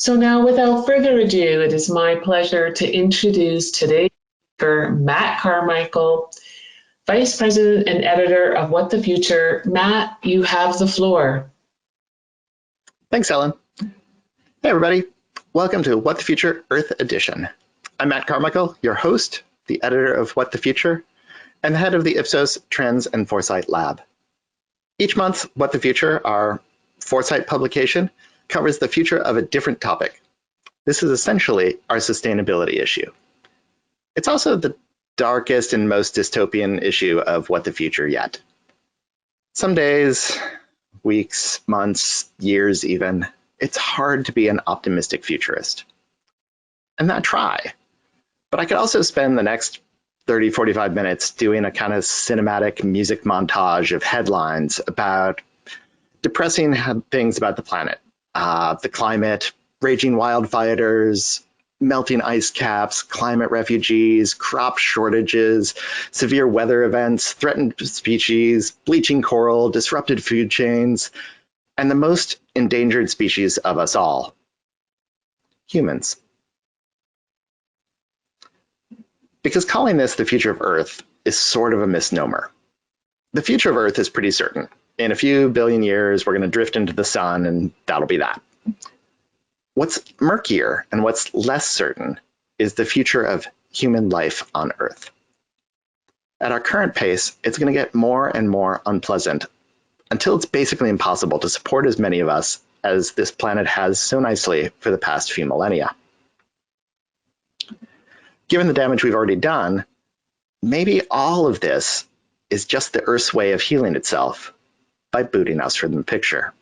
So now, without further ado, it is my pleasure to introduce today's speaker, Matt Carmichael, Vice President and Editor of What the Future. Matt, you have the floor. Thanks, Ellen. Hey, everybody. Welcome to What the Future Earth Edition. I'm Matt Carmichael, your host, the editor of What the Future, and the head of the Ipsos Trends and Foresight Lab. Each month, What the Future, our Foresight publication, covers the future of a different topic. This is essentially our sustainability issue. It's also the darkest and most dystopian issue of What the Future yet. Some days, weeks, months, years even, it's hard to be an optimistic futurist. And I try. But I could also spend the next 30, 45 minutes doing a kind of cinematic music montage of headlines about depressing things about the planet, the climate, raging wildfires, melting ice caps, climate refugees, crop shortages, severe weather events, threatened species, bleaching coral, disrupted food chains, and the most endangered species of us all, humans. Because calling this the future of Earth is sort of a misnomer. The future of Earth is pretty certain. In a few billion years, we're going to drift into the sun, and that'll be that. What's murkier and what's less certain is the future of human life on Earth. At our current pace, it's going to get more and more unpleasant until it's basically impossible to support as many of us as this planet has so nicely for the past few millennia. Given the damage we've already done, maybe all of this is just the Earth's way of healing itself by booting us from the picture.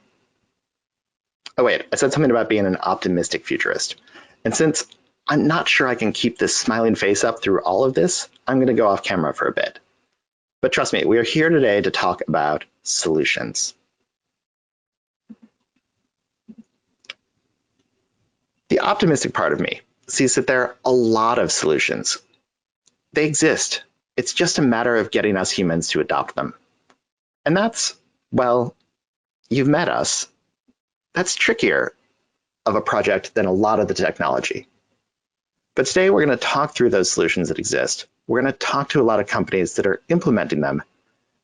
Oh wait, I said something about being an optimistic futurist. And since I'm not sure I can keep this smiling face up through all of this, I'm going to go off camera for a bit. But trust me, we are here today to talk about solutions. The optimistic part of me sees that there are a lot of solutions. They exist. It's just a matter of getting us humans to adopt them. And that's, well, you've met us. That's trickier of a project than a lot of the technology. But today we're going to talk through those solutions that exist. We're going to talk to a lot of companies that are implementing them.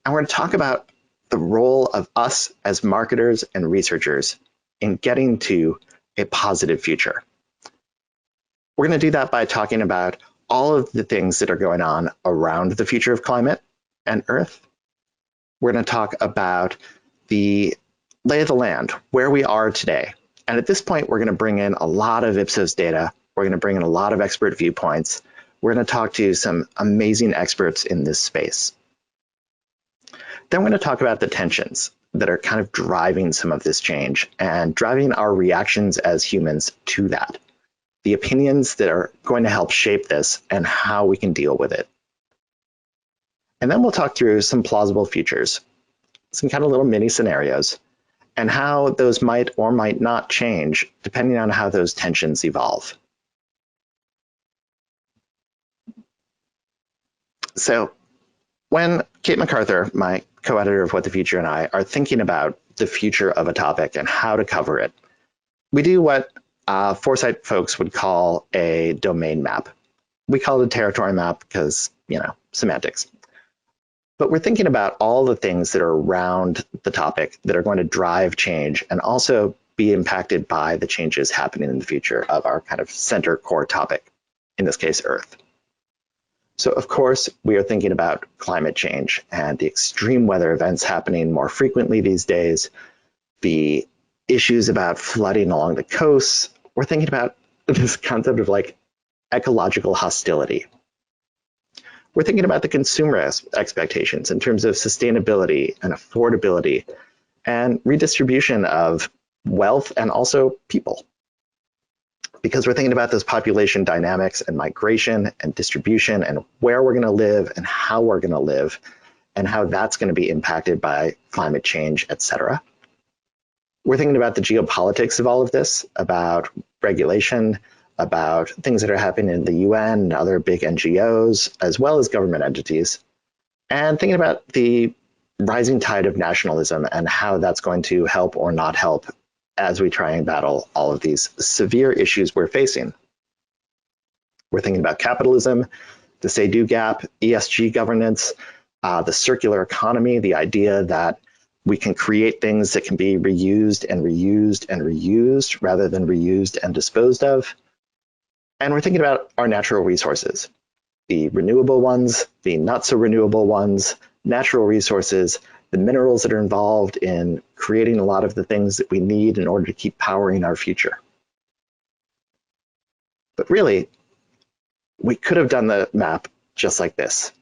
And we're going to talk about the role of us as marketers and researchers in getting to a positive future. We're going to do that by talking about all of the things that are going on around the future of climate and Earth. We're going to talk about the lay of the land, where we are today. And at this point, we're going to bring in a lot of Ipsos data. We're going to bring in a lot of expert viewpoints. We're going to talk to some amazing experts in this space. Then we're going to talk about the tensions that are kind of driving some of this change and driving our reactions as humans to that. The opinions that are going to help shape this and how we can deal with it. And then we'll talk through some plausible futures, some kind of little mini scenarios, and how those might or might not change depending on how those tensions evolve. So when Kate MacArthur, my co-editor of What the Future, and I are thinking about the future of a topic and how to cover it, we do what Foresight folks would call a domain map. We call it a territory map because, semantics. But we're thinking about all the things that are around the topic that are going to drive change and also be impacted by the changes happening in the future of our kind of center core topic, in this case, Earth. So, of course, we are thinking about climate change and the extreme weather events happening more frequently these days, the issues about flooding along the coasts. We're thinking about this concept of ecological hostility. We're thinking about the consumer expectations in terms of sustainability and affordability and redistribution of wealth and also people. Because we're thinking about those population dynamics and migration and distribution and where we're going to live and how we're going to live and how that's going to be impacted by climate change, etc. We're thinking about the geopolitics of all of this, about regulation, about things that are happening in the UN and other big NGOs, as well as government entities, and thinking about the rising tide of nationalism and how that's going to help or not help as we try and battle all of these severe issues we're facing. We're thinking about capitalism, the say-do gap, ESG governance, the circular economy, the idea that we can create things that can be reused and reused and reused rather than reused and disposed of. And we're thinking about our natural resources, the renewable ones, the not so renewable ones, natural resources, the minerals that are involved in creating a lot of the things that we need in order to keep powering our future. But really, we could have done the map just like this.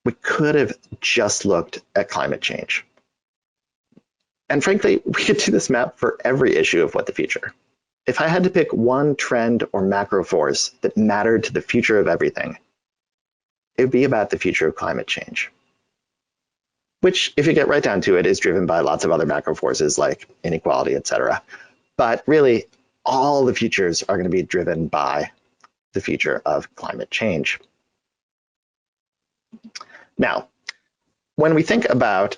We could have just looked at climate change. And frankly, we could do this map for every issue of What the Future. If I had to pick one trend or macro force that mattered to the future of everything, it would be about the future of climate change, which, if you get right down to it, is driven by lots of other macro forces like inequality, etc. But really, all the futures are going to be driven by the future of climate change. Now, when we think about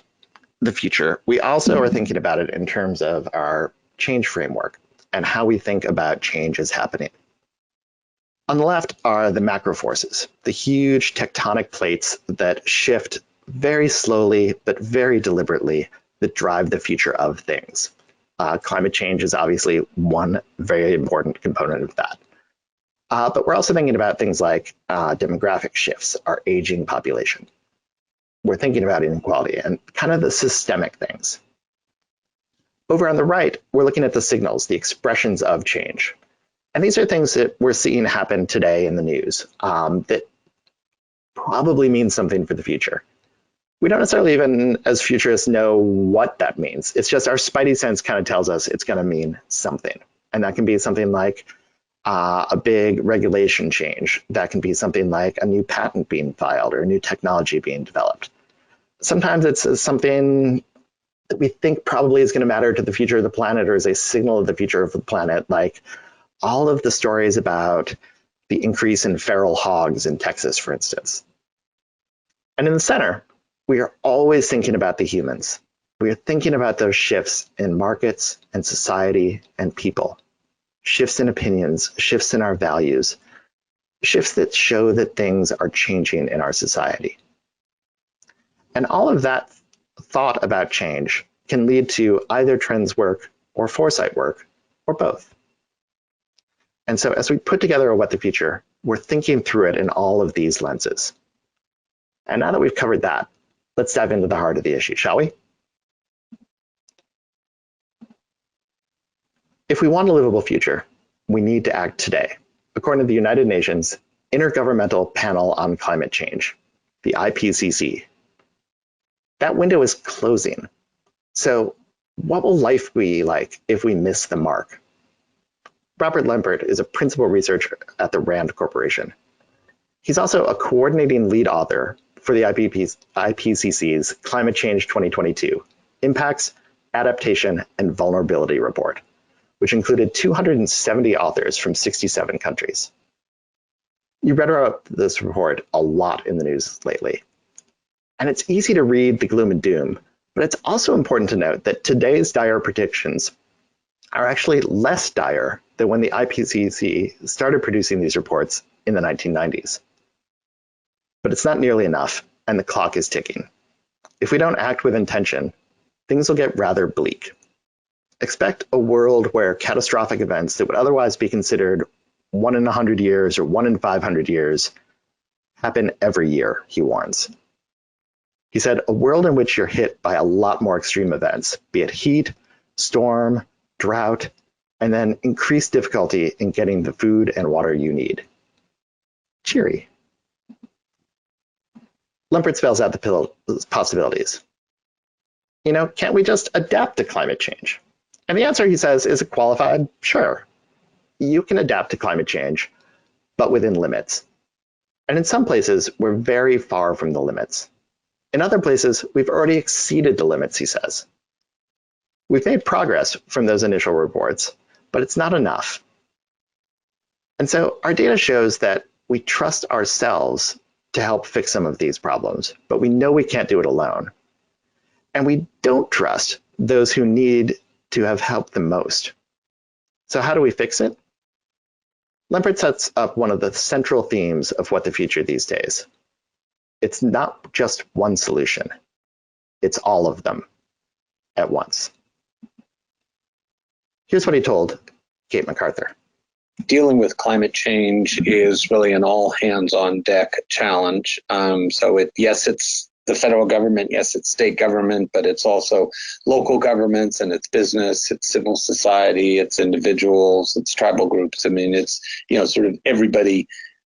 the future, we also are thinking about it in terms of our change framework and how we think about change as happening. On the left are the macro forces, the huge tectonic plates that shift very slowly but very deliberately that drive the future of things. Climate change is obviously one very important component of that. But we're also thinking about things like demographic shifts, our aging population. We're thinking about inequality and kind of the systemic things. Over on the right, we're looking at the signals, the expressions of change. And these are things that we're seeing happen today in the news that probably mean something for the future. We don't necessarily even, as futurists, know what that means. It's just our spidey sense kind of tells us it's going to mean something. And that can be something like a big regulation change. That can be something like a new patent being filed or a new technology being developed. Sometimes it's something that we think probably is going to matter to the future of the planet or is a signal of the future of the planet, like all of the stories about the increase in feral hogs in Texas, for instance. And in the center, we are always thinking about the humans. We are thinking about those shifts in markets and society and people. Shifts in opinions, shifts in our values, shifts that show that things are changing in our society. And all of that thought about change can lead to either trends work or foresight work, or both. And so as we put together a What the Future, we're thinking through it in all of these lenses. And now that we've covered that, let's dive into the heart of the issue, shall we? If we want a livable future, we need to act today, according to the United Nations Intergovernmental Panel on Climate Change, the IPCC. That window is closing. So what will life be like if we miss the mark? Robert Lempert is a principal researcher at the RAND Corporation. He's also a coordinating lead author for the IPCC's Climate Change 2022 Impacts, Adaptation, and Vulnerability Report, which included 270 authors from 67 countries. You read about this report a lot in the news lately. And it's easy to read the gloom and doom, but it's also important to note that today's dire predictions are actually less dire than when the IPCC started producing these reports in the 1990s. But it's not nearly enough, and the clock is ticking. If we don't act with intention, things will get rather bleak. Expect a world where catastrophic events that would otherwise be considered 1 in 100 years or 1 in 500 years happen every year, he warns. He said, a world in which you're hit by a lot more extreme events, be it heat, storm, drought, and then increased difficulty in getting the food and water you need. Cheery. Lempert spells out the possibilities. Can't we just adapt to climate change? And the answer, he says, is it qualified? Sure. You can adapt to climate change, but within limits. And in some places, we're very far from the limits. In other places, we've already exceeded the limits, he says. We've made progress from those initial reports, but it's not enough. And so our data shows that we trust ourselves to help fix some of these problems, but we know we can't do it alone. And we don't trust those who need to have helped them most. So how do we fix it? Lempert sets up one of the central themes of What the Future these days. It's not just one solution, it's all of them at once. Here's what he told Kate MacArthur. Dealing with climate change is really an all hands on deck challenge. Yes, it's the federal government, yes, it's state government, but it's also local governments and it's business, it's civil society, it's individuals, it's tribal groups. I mean, it's, sort of everybody.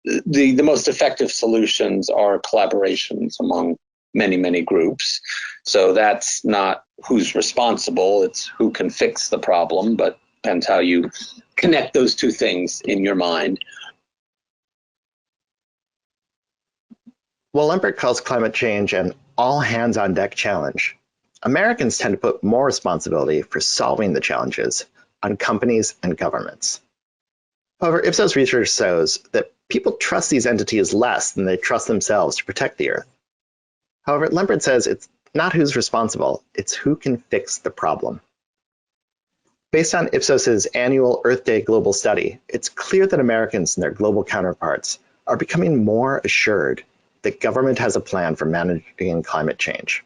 The most effective solutions are collaborations among many, many groups. So that's not who's responsible, it's who can fix the problem, but depends how you connect those two things in your mind. While Lempert calls climate change an all-hands-on-deck challenge, Americans tend to put more responsibility for solving the challenges on companies and governments. However, Ipsos research shows that people trust these entities less than they trust themselves to protect the Earth. However, Lempert says it's not who's responsible, it's who can fix the problem. Based on Ipsos's annual Earth Day Global Study, it's clear that Americans and their global counterparts are becoming more assured that government has a plan for managing climate change.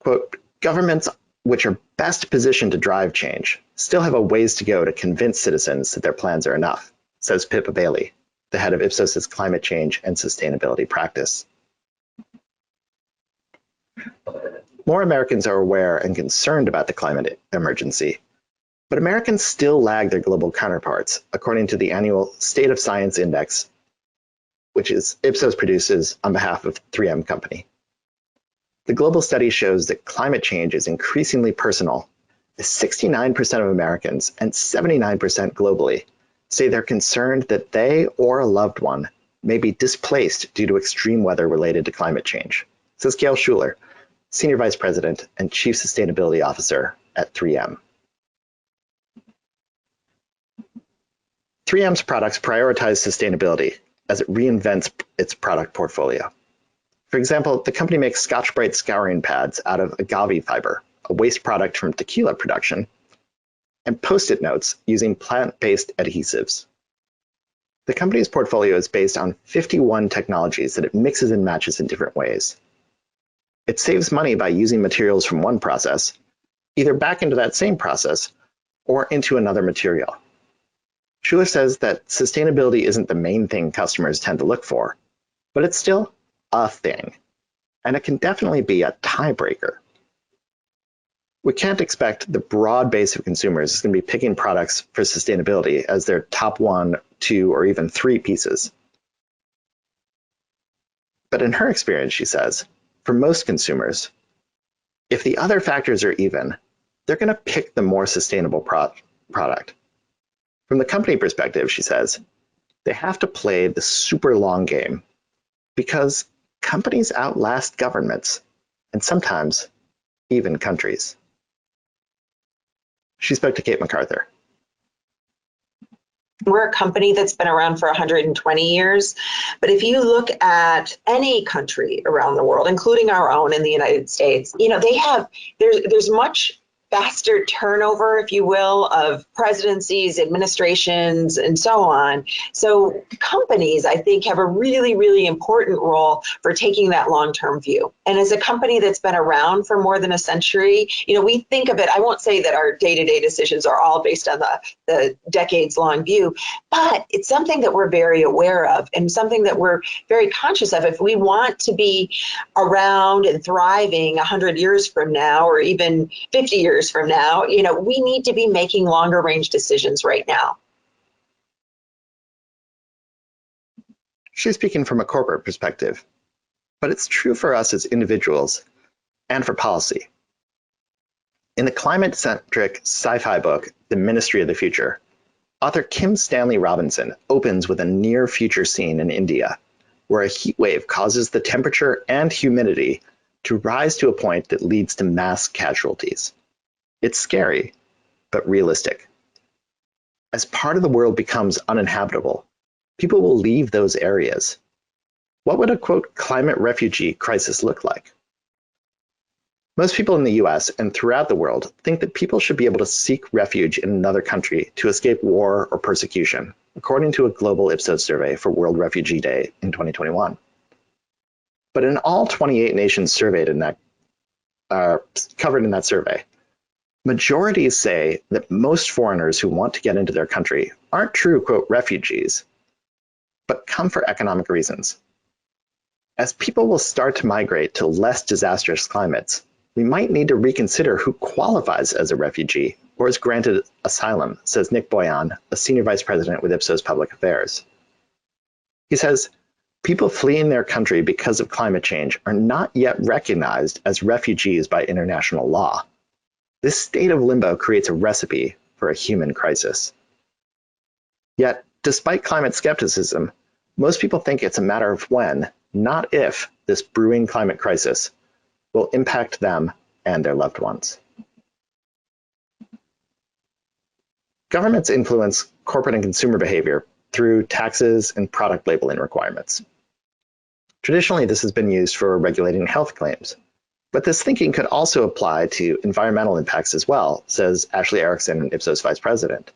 Quote, governments which are best positioned to drive change still have a ways to go to convince citizens that their plans are enough, says Pippa Bailey, the head of Ipsos's climate change and sustainability practice. More Americans are aware and concerned about the climate emergency, but Americans still lag their global counterparts, according to the annual State of Science Index, which is Ipsos produces on behalf of 3M Company. The global study shows that climate change is increasingly personal, as 69% of Americans and 79% globally say they're concerned that they or a loved one may be displaced due to extreme weather related to climate change, says Gail Schuler, Senior Vice President and Chief Sustainability Officer at 3M. 3M's products prioritize sustainability as it reinvents its product portfolio. For example, the company makes Scotch-Brite scouring pads out of agave fiber, a waste product from tequila production, and Post-it notes using plant-based adhesives. The company's portfolio is based on 51 technologies that it mixes and matches in different ways. It saves money by using materials from one process, either back into that same process or into another material. Schuler says that sustainability isn't the main thing customers tend to look for, but it's still a thing, and it can definitely be a tiebreaker. We can't expect the broad base of consumers is going to be picking products for sustainability as their top 1, 2, or even 3 pieces. But in her experience, she says, for most consumers, if the other factors are even, they're going to pick the more sustainable product. From the company perspective, she says, they have to play the super long game because companies outlast governments and sometimes even countries. She spoke to Kate MacArthur. We're a company that's been around for 120 years, but if you look at any country around the world, including our own in the United States, there's much faster turnover, if you will, of presidencies, administrations, and so on. So companies, I think, have a really, really important role for taking that long-term view. And as a company that's been around for more than a century, we think of it, I won't say that our day-to-day decisions are all based on the decades-long view, but it's something that we're very aware of and something that we're very conscious of. If we want to be around and thriving 100 years from now, or even 50 years from now, we need to be making longer range decisions right now. She's speaking from a corporate perspective, but it's true for us as individuals and for policy. In the climate-centric sci-fi book, The Ministry of the Future, author Kim Stanley Robinson opens with a near-future scene in India, where a heat wave causes the temperature and humidity to rise to a point that leads to mass casualties. It's scary, but realistic. As part of the world becomes uninhabitable, people will leave those areas. What would a, quote, climate refugee crisis look like? Most people in the US and throughout the world think that people should be able to seek refuge in another country to escape war or persecution, according to a global Ipsos survey for World Refugee Day in 2021. But in all 28 nations surveyed in that, covered in that survey, majorities say that most foreigners who want to get into their country aren't true, quote, refugees, but come for economic reasons. As people will start to migrate to less disastrous climates, we might need to reconsider who qualifies as a refugee or is granted asylum, says Nick Boyan, a senior vice president with Ipsos Public Affairs. He says, people fleeing their country because of climate change are not yet recognized as refugees by international law. This state of limbo creates a recipe for a human crisis. Yet, despite climate skepticism, most people think it's a matter of when, not if, this brewing climate crisis will impact them and their loved ones. Governments influence corporate and consumer behavior through taxes and product labeling requirements. Traditionally, this has been used for regulating health claims, but this thinking could also apply to environmental impacts as well, says Ashley Erickson, Ipsos Vice President.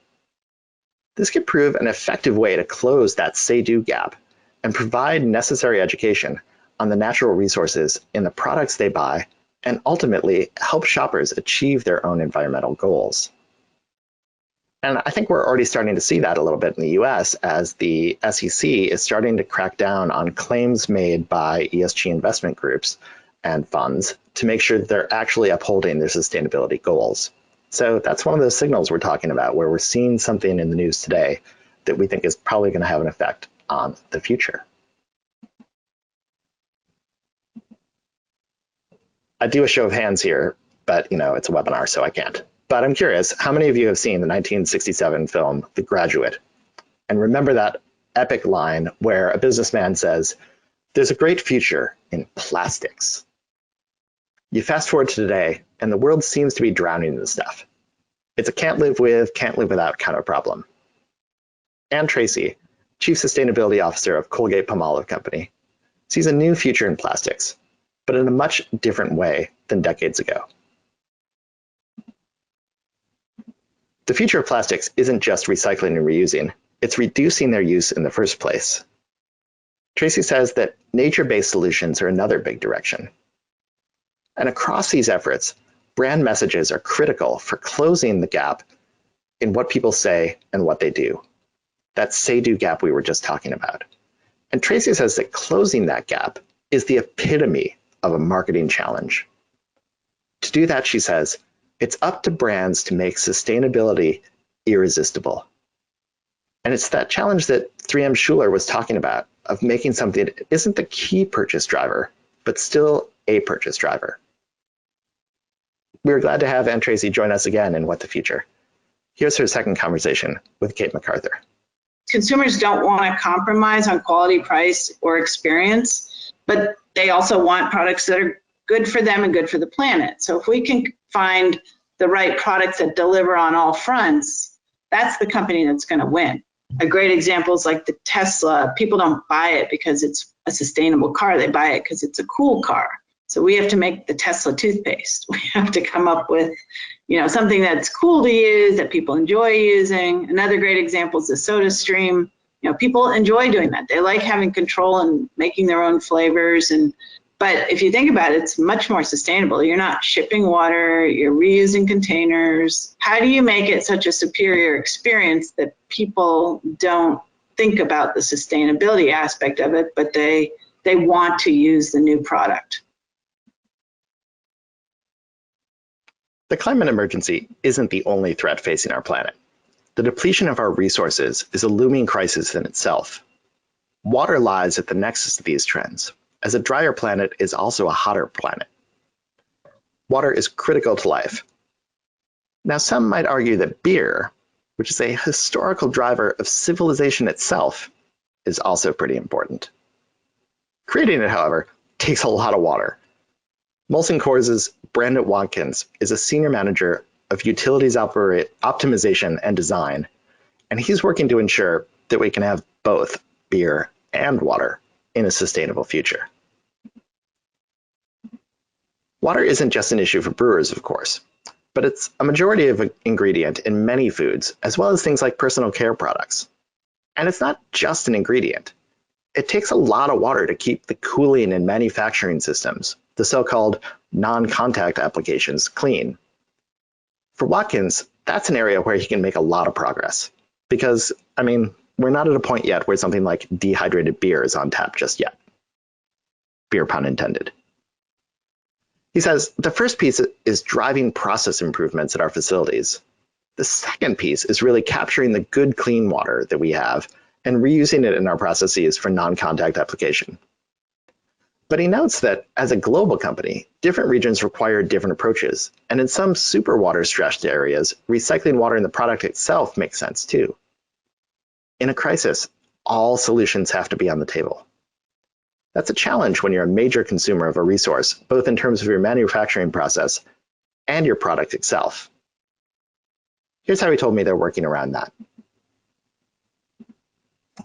This could prove an effective way to close that say-do gap and provide necessary education on the natural resources in the products they buy and ultimately help shoppers achieve their own environmental goals. And I think we're already starting to see that a little bit in the US as the SEC is starting to crack down on claims made by ESG investment groups and funds to make sure that they're actually upholding their sustainability goals. So that's one of those signals we're talking about where we're seeing something in the news today that we think is probably going to have an effect on the future. I do a show of hands here, but it's a webinar, so I can't. But I'm curious, how many of you have seen the 1967 film, The Graduate? And remember that epic line where a businessman says, "There's a great future in plastics." You fast forward to today, and the world seems to be drowning in this stuff. It's a can't live with, can't live without kind of problem. Ann Tracy, Chief Sustainability Officer of Colgate-Palmolive Company, sees a new future in plastics, but in a much different way than decades ago. The future of plastics isn't just recycling and reusing, it's reducing their use in the first place. Tracy says that nature-based solutions are another big direction. And across these efforts, brand messages are critical for closing the gap in what people say and what they do. That say-do gap we were just talking about. And Tracy says that closing that gap is the epitome of a marketing challenge. To do that, she says, it's up to brands to make sustainability irresistible. And it's that challenge that 3M Schuler was talking about, of making something that isn't the key purchase driver, but still a purchase driver. We're glad to have Ann Tracy join us again in What the Future. Here's her second conversation with Kate MacArthur. Consumers don't want to compromise on quality, price, or experience, but they also want products that are good for them and good for the planet. So if we can find the right products that deliver on all fronts, that's the company that's going to win. A great example is like the Tesla. People don't buy it because it's a sustainable car. They buy it because it's a cool car. So we have to make the Tesla toothpaste. We have to come up with, something that's cool to use, that people enjoy using. Another great example is the SodaStream. People enjoy doing that. They like having control and making their own flavors. But if you think about it, it's much more sustainable. You're not shipping water, you're reusing containers. How do you make it such a superior experience that people don't think about the sustainability aspect of it, but they want to use the new product? The climate emergency isn't the only threat facing our planet. The depletion of our resources is a looming crisis in itself. Water lies at the nexus of these trends, as a drier planet is also a hotter planet. Water is critical to life. Now, some might argue that beer, which is a historical driver of civilization itself, is also pretty important. Creating it, however, takes a lot of water. Molson Coors' Brandon Watkins is a senior manager of utilities optimization and design, and he's working to ensure that we can have both beer and water in a sustainable future. Water isn't just an issue for brewers, of course, but it's a majority of an ingredient in many foods, as well as things like personal care products. And it's not just an ingredient. It takes a lot of water to keep the cooling and manufacturing systems, the so-called non-contact applications, clean. For Watkins, that's an area where he can make a lot of progress. Because, we're not at a point yet where something like dehydrated beer is on tap just yet. Beer pun intended. He says the first piece is driving process improvements at our facilities. The second piece is really capturing the good clean water that we have and reusing it in our processes for non-contact application. But he notes that as a global company, different regions require different approaches, and in some super water-stressed areas, recycling water in the product itself makes sense too. In a crisis, all solutions have to be on the table. That's a challenge when you're a major consumer of a resource, both in terms of your manufacturing process and your product itself. Here's how he told me they're working around that.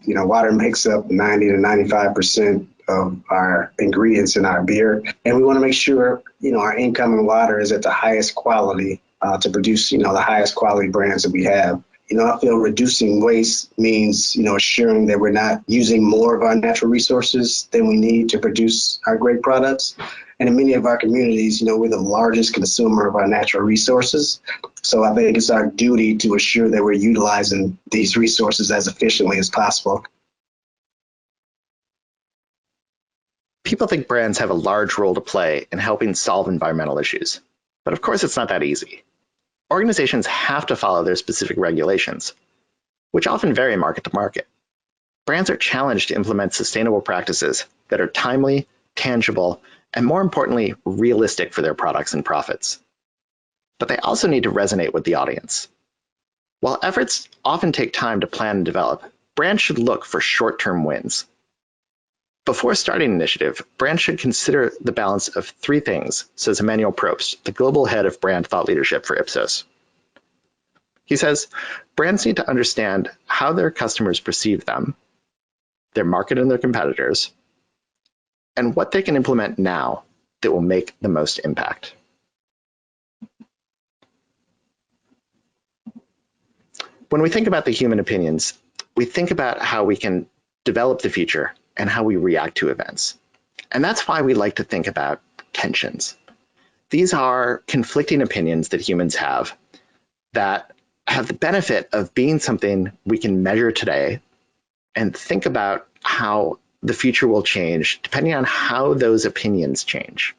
Water makes up 90 to 95% of our ingredients in our beer. And we want to make sure, our incoming water is at the highest quality to produce, the highest quality brands that we have. I feel reducing waste means, assuring that we're not using more of our natural resources than we need to produce our great products. And in many of our communities, we're the largest consumer of our natural resources. So I think it's our duty to assure that we're utilizing these resources as efficiently as possible. People think brands have a large role to play in helping solve environmental issues. But of course, it's not that easy. Organizations have to follow their specific regulations, which often vary market to market. Brands are challenged to implement sustainable practices that are timely, tangible, and more importantly, realistic for their products and profits. But they also need to resonate with the audience. While efforts often take time to plan and develop, brands should look for short-term wins. Before starting an initiative, brands should consider the balance of three things, says Emmanuel Probst, the global head of brand thought leadership for Ipsos. He says, brands need to understand how their customers perceive them, their market and their competitors, and what they can implement now that will make the most impact. When we think about the human opinions, we think about how we can develop the future and how we react to events. And that's why we like to think about tensions. These are conflicting opinions that humans have that have the benefit of being something we can measure today and think about how the future will change depending on how those opinions change.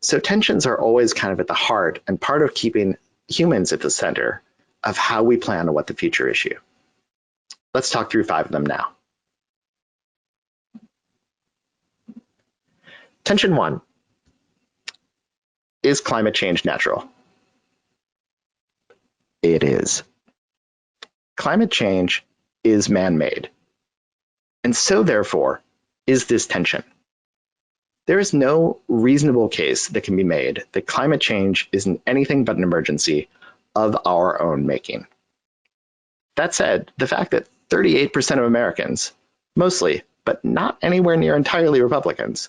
So tensions are always kind of at the heart and part of keeping humans at the center of how we plan on what the future issue. Let's talk through 5 of them now. Tension 1. Is climate change natural? It is. Climate change is man-made. And so, therefore, is this tension. There is no reasonable case that can be made that climate change isn't anything but an emergency of our own making. That said, the fact that 38% of Americans, mostly, but not anywhere near entirely Republicans,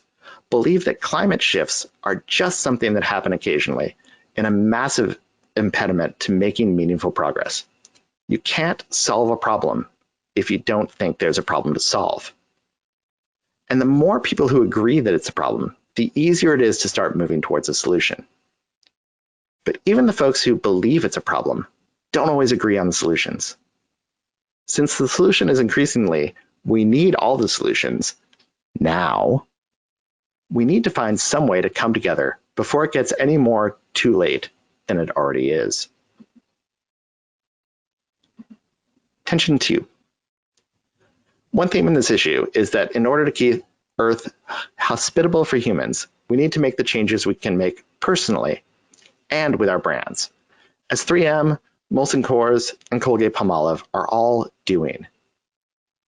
believe that climate shifts are just something that happen occasionally and a massive impediment to making meaningful progress. You can't solve a problem if you don't think there's a problem to solve. And the more people who agree that it's a problem, the easier it is to start moving towards a solution. But even the folks who believe it's a problem don't always agree on the solutions. Since the solution is increasingly, we need all the solutions now, we need to find some way to come together before it gets any more too late than it already is. Tension 2. One theme in this issue is that in order to keep Earth hospitable for humans, we need to make the changes we can make personally and with our brands, as 3M, Molson Coors, and Colgate-Palmolive are all doing.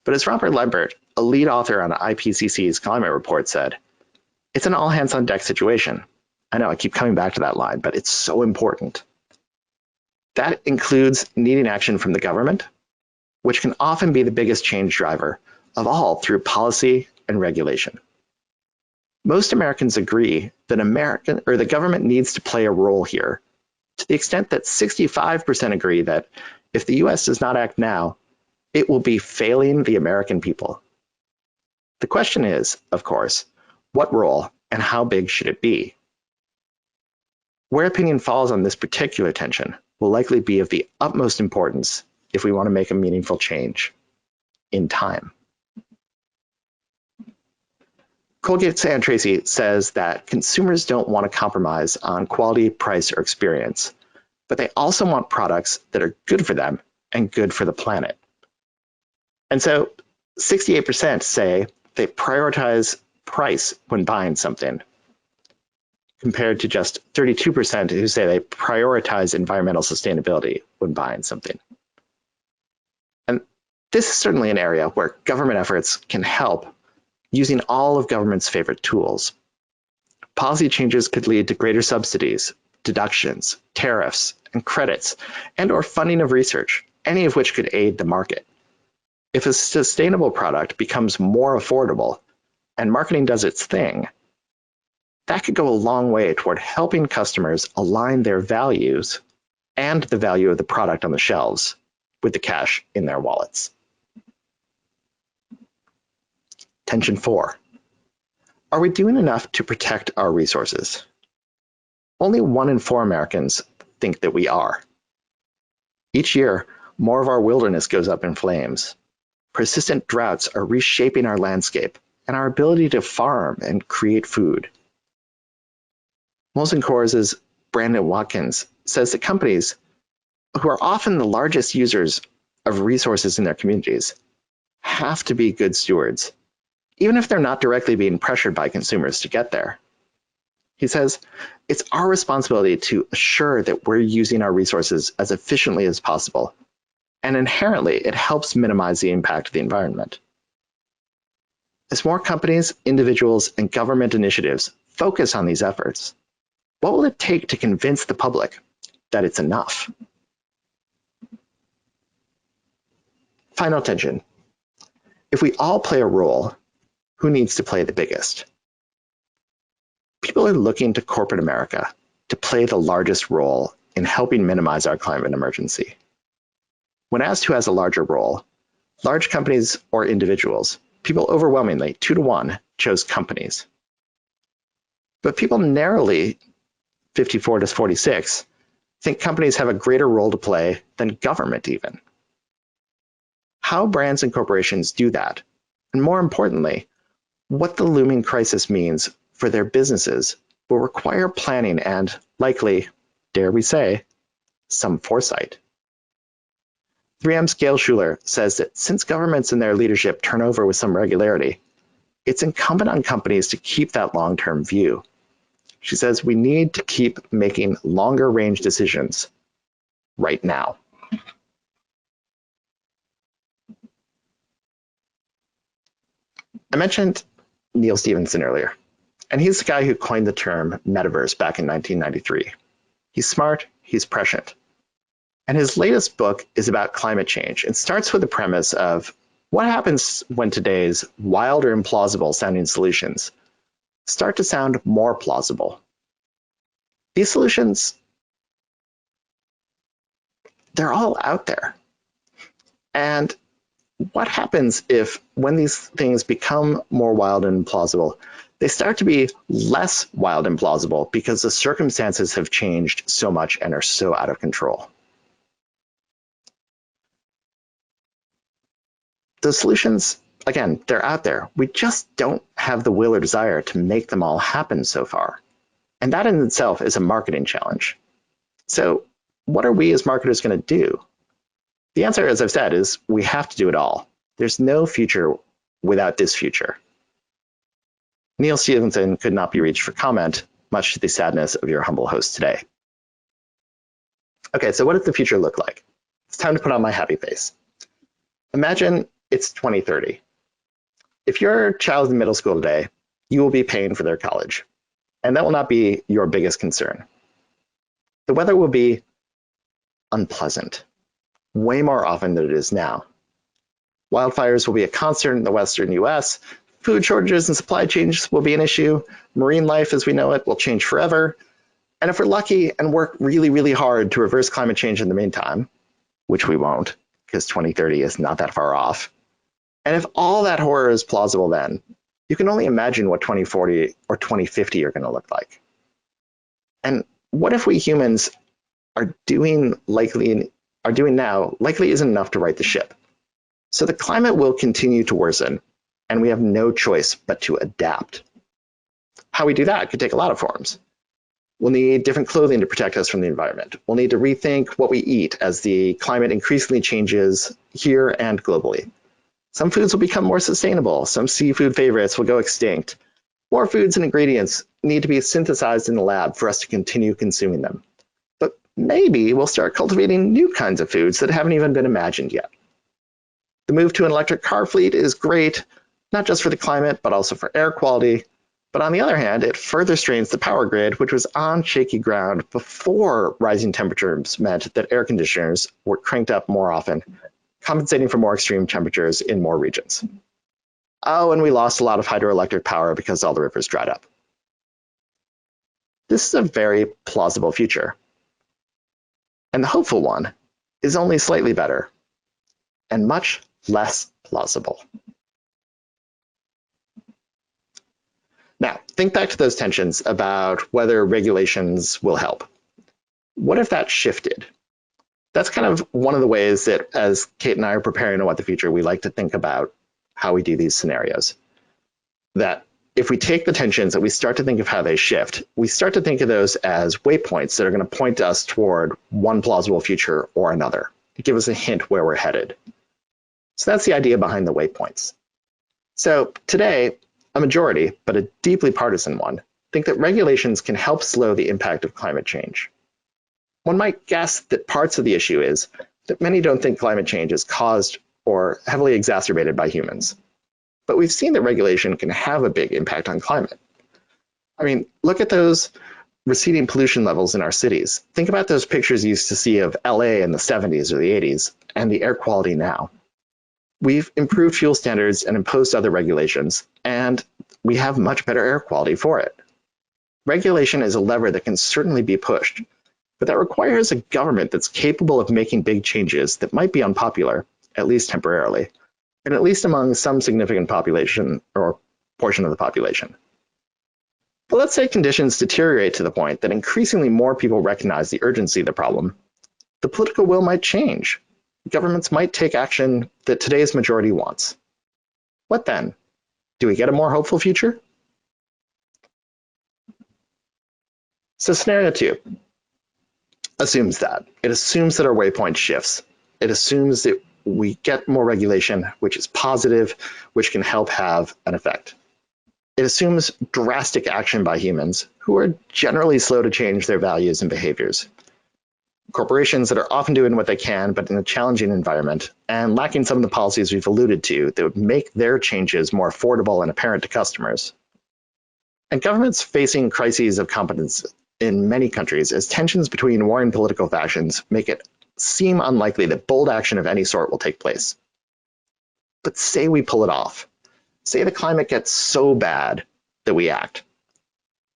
But as Robert Lambert, a lead author on IPCC's climate report, said, it's an all-hands-on-deck situation. I know I keep coming back to that line, but it's so important. That includes needing action from the government, which can often be the biggest change driver of all through policy and regulation. Most Americans agree that the government needs to play a role here, to the extent that 65% agree that if the US does not act now, it will be failing the American people. The question is, of course, what role and how big should it be? Where opinion falls on this particular tension will likely be of the utmost importance if we want to make a meaningful change in time. Colgate-Sand Tracy says that consumers don't want to compromise on quality, price, or experience, but they also want products that are good for them and good for the planet. And so 68% say they prioritize price when buying something, compared to just 32% who say they prioritize environmental sustainability when buying something. And this is certainly an area where government efforts can help using all of government's favorite tools. Policy changes could lead to greater subsidies, deductions, tariffs, and credits, and/or funding of research, any of which could aid the market. If a sustainable product becomes more affordable and marketing does its thing, that could go a long way toward helping customers align their values and the value of the product on the shelves with the cash in their wallets. Tension 4. Are we doing enough to protect our resources? Only 1 in 4 Americans think that we are. Each year, more of our wilderness goes up in flames. Persistent droughts are reshaping our landscape and our ability to farm and create food. Molson Coors' Brandon Watkins says that companies, who are often the largest users of resources in their communities, have to be good stewards, even if they're not directly being pressured by consumers to get there. He says, it's our responsibility to assure that we're using our resources as efficiently as possible, and inherently it helps minimize the impact of the environment. As more companies, individuals, and government initiatives focus on these efforts, what will it take to convince the public that it's enough? Final tension. If we all play a role, who needs to play the biggest? People are looking to corporate America to play the largest role in helping minimize our climate emergency. When asked who has a larger role, large companies or individuals, people overwhelmingly, 2-to-1, chose companies. But people narrowly, 54-46, think companies have a greater role to play than government even. How brands and corporations do that, and more importantly, what the looming crisis means for their businesses, will require planning and, likely, dare we say, some foresight. 3M's Gail Schuler says that since governments and their leadership turn over with some regularity, it's incumbent on companies to keep that long-term view. She says we need to keep making longer-range decisions right now. I mentioned Neal Stephenson earlier, and he's the guy who coined the term metaverse back in 1993. He's smart, he's prescient. And his latest book is about climate change and starts with the premise of what happens when today's wild or implausible sounding solutions start to sound more plausible. These solutions, they're all out there. And what happens if, when these things become more wild and implausible, they start to be less wild and plausible because the circumstances have changed so much and are so out of control? The solutions, again, they're out there. We just don't have the will or desire to make them all happen so far. And that in itself is a marketing challenge. So what are we as marketers going to do? The answer, as I've said, is we have to do it all. There's no future without this future. Neal Stephenson could not be reached for comment, much to the sadness of your humble host today. Okay, so what does the future look like? It's time to put on my happy face. Imagine it's 2030. If your child is in middle school today, you will be paying for their college, and that will not be your biggest concern. The weather will be unpleasant, way more often than it is now. Wildfires will be a concern in the western US, Food shortages and supply chains will be an issue. Marine life as we know it will change forever. And if we're lucky and work really, really hard to reverse climate change in the meantime, which we won't, because 2030 is not that far off. And if all that horror is plausible then, you can only imagine what 2040 or 2050 are going to look like. And what if we humans are doing now likely isn't enough to right the ship. So the climate will continue to worsen, and we have no choice but to adapt. How we do that could take a lot of forms. We'll need different clothing to protect us from the environment. We'll need to rethink what we eat as the climate increasingly changes here and globally. Some foods will become more sustainable. Some seafood favorites will go extinct. More foods and ingredients need to be synthesized in the lab for us to continue consuming them. But maybe we'll start cultivating new kinds of foods that haven't even been imagined yet. The move to an electric car fleet is great, not just for the climate, but also for air quality. But on the other hand, it further strains the power grid, which was on shaky ground before rising temperatures meant that air conditioners were cranked up more often, compensating for more extreme temperatures in more regions. Oh, and we lost a lot of hydroelectric power because all the rivers dried up. This is a very plausible future. And the hopeful one is only slightly better and much less plausible. Now, think back to those tensions about whether regulations will help. What if that shifted? That's kind of one of the ways that, as Kate and I are preparing on What the Future, we like to think about how we do these scenarios. That if we take the tensions and we start to think of how they shift, we start to think of those as waypoints that are going to point us toward one plausible future or another, to give us a hint where we're headed. So that's the idea behind the waypoints. So today, a majority, but a deeply partisan one, think that regulations can help slow the impact of climate change. One might guess that parts of the issue is that many don't think climate change is caused or heavily exacerbated by humans. But we've seen that regulation can have a big impact on climate. I mean, look at those receding pollution levels in our cities. Think about those pictures you used to see of LA in the 70s or the 80s and the air quality now. We've improved fuel standards and imposed other regulations, and we have much better air quality for it. Regulation is a lever that can certainly be pushed, but that requires a government that's capable of making big changes that might be unpopular, at least temporarily, and at least among some significant population or portion of the population. But let's say conditions deteriorate to the point that increasingly more people recognize the urgency of the problem. The political will might change. Governments might take action that today's majority wants. What then? Do we get a more hopeful future? So scenario 2 assumes that. It assumes that our waypoint shifts. It assumes that we get more regulation, which is positive, which can help have an effect. It assumes drastic action by humans who are generally slow to change their values and behaviors. Corporations that are often doing what they can, but in a challenging environment, and lacking some of the policies we've alluded to that would make their changes more affordable and apparent to customers. And governments facing crises of competence in many countries as tensions between warring political factions make it seem unlikely that bold action of any sort will take place. But say we pull it off. Say the climate gets so bad that we act.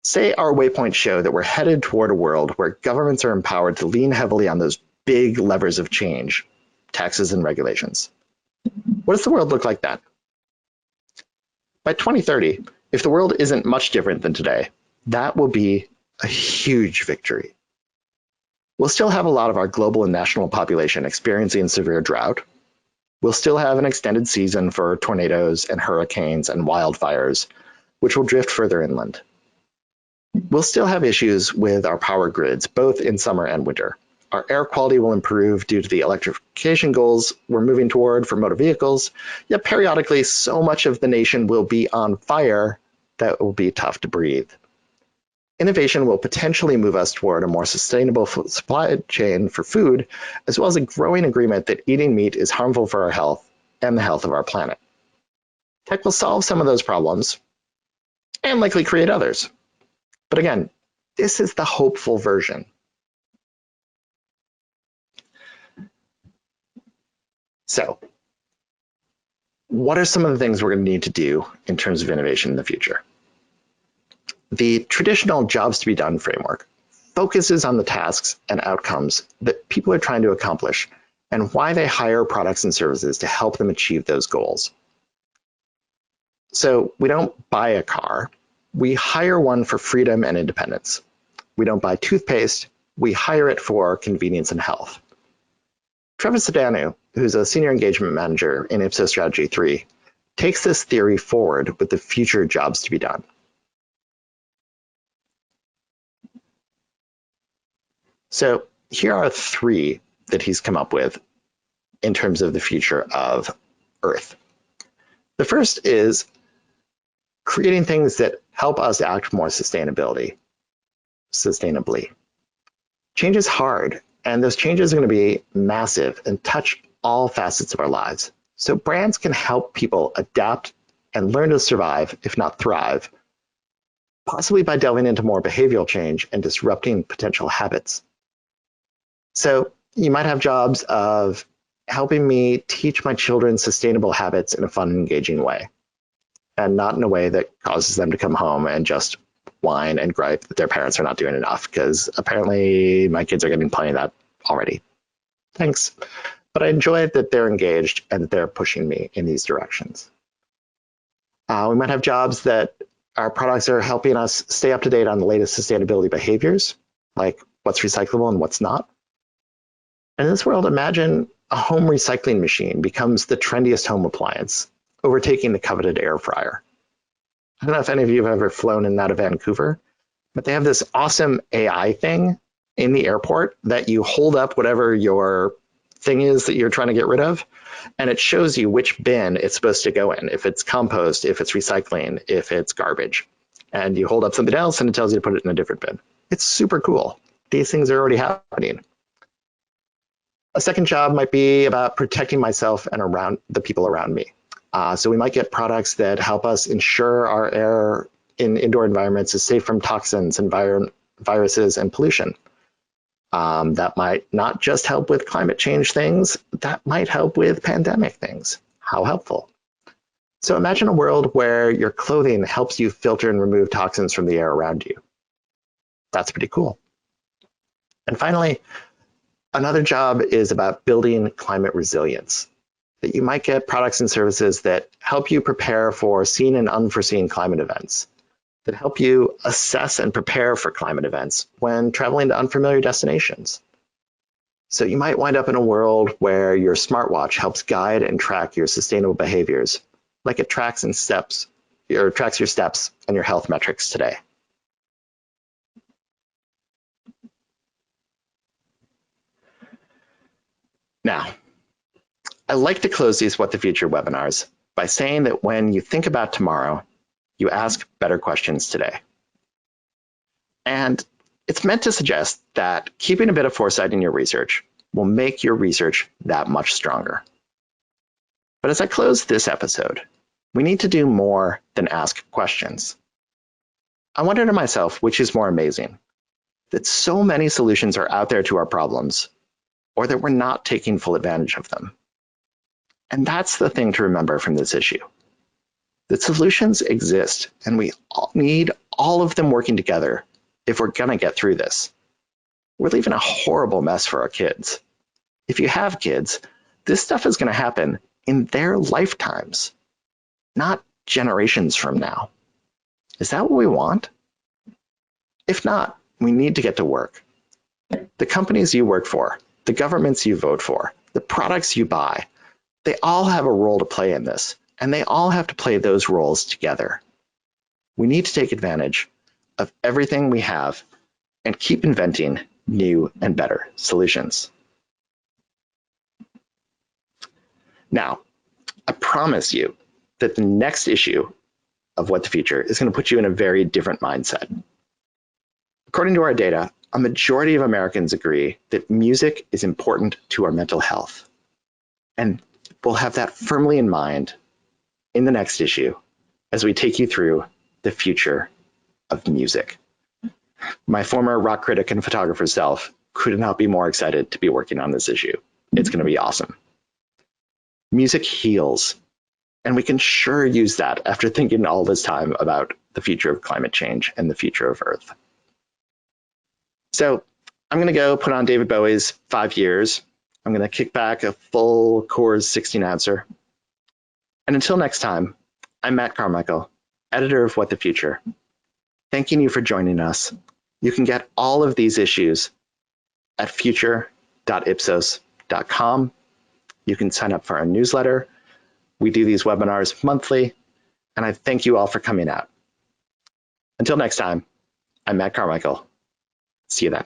Say our waypoints show that we're headed toward a world where governments are empowered to lean heavily on those big levers of change, taxes and regulations. What does the world look like then? By 2030, if the world isn't much different than today, that will be a huge victory. We'll still have a lot of our global and national population experiencing severe drought. We'll still have an extended season for tornadoes and hurricanes and wildfires, which will drift further inland. We'll still have issues with our power grids, both in summer and winter. Our air quality will improve due to the electrification goals we're moving toward for motor vehicles, yet periodically so much of the nation will be on fire that it will be tough to breathe. Innovation will potentially move us toward a more sustainable supply chain for food, as well as a growing agreement that eating meat is harmful for our health and the health of our planet. Tech will solve some of those problems and likely create others. But again, this is the hopeful version. So, what are some of the things we're going to need to do in terms of innovation in the future? The traditional jobs to be done framework focuses on the tasks and outcomes that people are trying to accomplish and why they hire products and services to help them achieve those goals. So we don't buy a car, we hire one for freedom and independence. We don't buy toothpaste, we hire it for convenience and health. Travis Sedanu, who's a senior engagement manager in Ipsos Strategy 3, takes this theory forward with the future jobs to be done. So here are three that he's come up with in terms of the future of Earth. The first is creating things that help us act more sustainably. Change is hard, and those changes are going to be massive and touch all facets of our lives. So brands can help people adapt and learn to survive, if not thrive, possibly by delving into more behavioral change and disrupting potential habits. So you might have jobs of helping me teach my children sustainable habits in a fun and engaging way, and not in a way that causes them to come home and just whine and gripe that their parents are not doing enough, because apparently my kids are getting plenty of that already. Thanks. But I enjoy that they're engaged and that they're pushing me in these directions. We might have jobs that our products are helping us stay up to date on the latest sustainability behaviors, like what's recyclable and what's not. And in this world, imagine a home recycling machine becomes the trendiest home appliance, overtaking the coveted air fryer. I don't know if any of you have ever flown in and out of Vancouver, but they have this awesome AI thing in the airport that you hold up whatever your thing is that you're trying to get rid of, and it shows you which bin it's supposed to go in, if it's compost, if it's recycling, if it's garbage. And you hold up something else and it tells you to put it in a different bin. It's super cool. These things are already happening. A second job might be about protecting myself and around the people around me. So we might get products that help us ensure our air in indoor environments is safe from toxins and viruses and pollution. That might not just help with climate change things, that might help with pandemic things. How helpful. So imagine a world where your clothing helps you filter and remove toxins from the air around you. That's pretty cool. And finally, another job is about building climate resilience. That you might get products and services that help you prepare for seen and unforeseen climate events, that help you assess and prepare for climate events when traveling to unfamiliar destinations. So you might wind up in a world where your smartwatch helps guide and track your sustainable behaviors, like it tracks your steps and your health metrics today. Now, I like to close these What the Future webinars by saying that when you think about tomorrow, you ask better questions today. And it's meant to suggest that keeping a bit of foresight in your research will make your research that much stronger. But as I close this episode, we need to do more than ask questions. I wonder to myself, which is more amazing, that so many solutions are out there to our problems, or that we're not taking full advantage of them. And that's the thing to remember from this issue. That solutions exist, and we need all of them working together if we're going to get through this. We're leaving a horrible mess for our kids. If you have kids, this stuff is going to happen in their lifetimes, not generations from now. Is that what we want? If not, we need to get to work. The companies you work for, the governments you vote for, the products you buy, they all have a role to play in this, and they all have to play those roles together. We need to take advantage of everything we have and keep inventing new and better solutions. Now, I promise you that the next issue of What the Future is going to put you in a very different mindset. According to our data, a majority of Americans agree that music is important to our mental health. And we'll have that firmly in mind in the next issue as we take you through the future of music. My former rock critic and photographer self could not be more excited to be working on this issue. It's going to be awesome. Music heals. And we can sure use that after thinking all this time about the future of climate change and the future of Earth. So I'm going to go put on David Bowie's 5 Years. I'm going to kick back a full Coors 16 ouncer. And until next time, I'm Matt Carmichael, editor of What the Future. Thanking you for joining us. You can get all of these issues at future.ipsos.com. You can sign up for our newsletter. We do these webinars monthly, and I thank you all for coming out. Until next time, I'm Matt Carmichael. See you then.